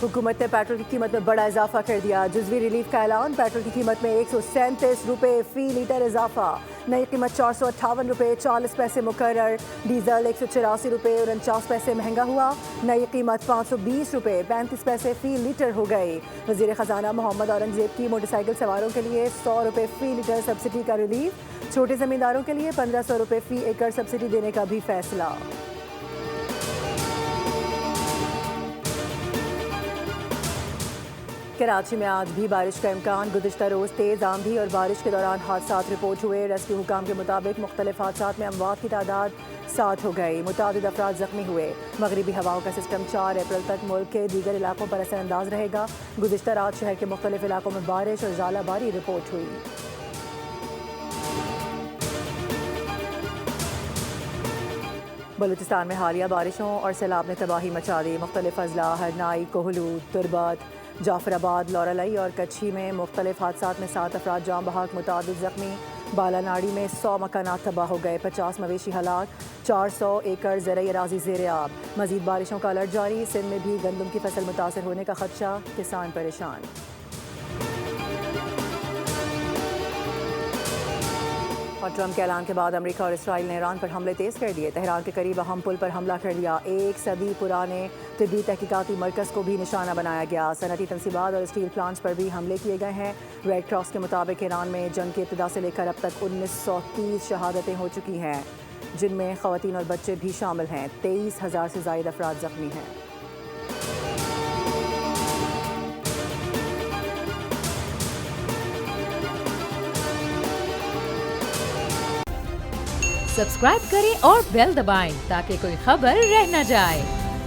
हुकूमत ने पेट्रोल की कीमत में बड़ा इजाफा कर दिया। जुज़वी रिलीफ का ऐलान, पेट्रोल की कीमत में 137 रुपये फी लीटर इजाफा। नई कीमत 458 रुपये 40 पैसे मुकर्रर। डीजल 184 रुपये 49 पैसे महंगा हुआ। नई कीमत 520 रुपये 35 पैसे फी लीटर हो गई। वज़ीर ख़जाना मोहम्मद औरंगज़ेब की मोटरसाइकिल सवारों के लिए 100 रुपये फी लीटर सब्सिडी का रिलीफ। छोटे ज़मींदारों के लिए 1500 रुपये फी एकड़ सब्सिडी देने का भी फैसला। कराची में आज भी बारिश का इम्कान। गुज़िश्ता रोज़ तेज़ आंधी और बारिश के दौरान हादसात रिपोर्ट हुए। रेस्क्यू हुकाम के मुताबिक मुख्तलिफ हादसात में अमवात की तादाद 7 हो गई। मुतादिद अफराद ज़ख्मी हुए। मगरिबी हवाओं का सिस्टम 4 अप्रैल तक मुल्क के दीगर इलाकों पर असरअंदाज रहेगा। गुज़िश्ता रात शहर के मुख्तलिफ इलाकों में बारिश और ज़ालाबारी रिपोर्ट हुई। बलूचिस्तान में हालिया बारिशों और सैलाब ने तबाही मचा दी। मुख्तलिफ अजला हरनाई, कोहलू, तुरबत, जाफराबाद, लौरलई और कच्छी में मुख्तलिफ हादसात में 7 अफराद जाँ बहक, मुतादिद ज़ख्मी। बालानाड़ी में 100 मकानात तबाह हो गए, 50 मवेशी हलाक, 400 एकड़ ज़रई अराज़ी ज़ेर आब। मज़ीद बारिशों का अलर्ट जारी। सिंध में भी गंदम की फसल मुतासर होने का खदशा, किसान परेशान। और ट्रंप के ऐलान के बाद अमेरिका और इसराइल ने ईरान पर हमले तेज़ कर दिए। तेहरान के करीब अहम पुल पर हमला कर दिया। 1 सदी पुराने तिब्बी तहकीकाती मरकज़ को भी निशाना बनाया गया। सनती तनसीबात और स्टील प्लांट्स पर भी हमले किए गए हैं। रेड क्रॉस के मुताबिक ईरान में जंग की इब्तिदा से लेकर अब तक 1930 शहादतें हो चुकी हैं, जिनमें ख़वातीन और बच्चे भी शामिल हैं। 23,000 से ज़ायद अफराद ज़ख्मी हैं। सब्सक्राइब करें और बेल दबाएं ताकि कोई खबर रह न जाए।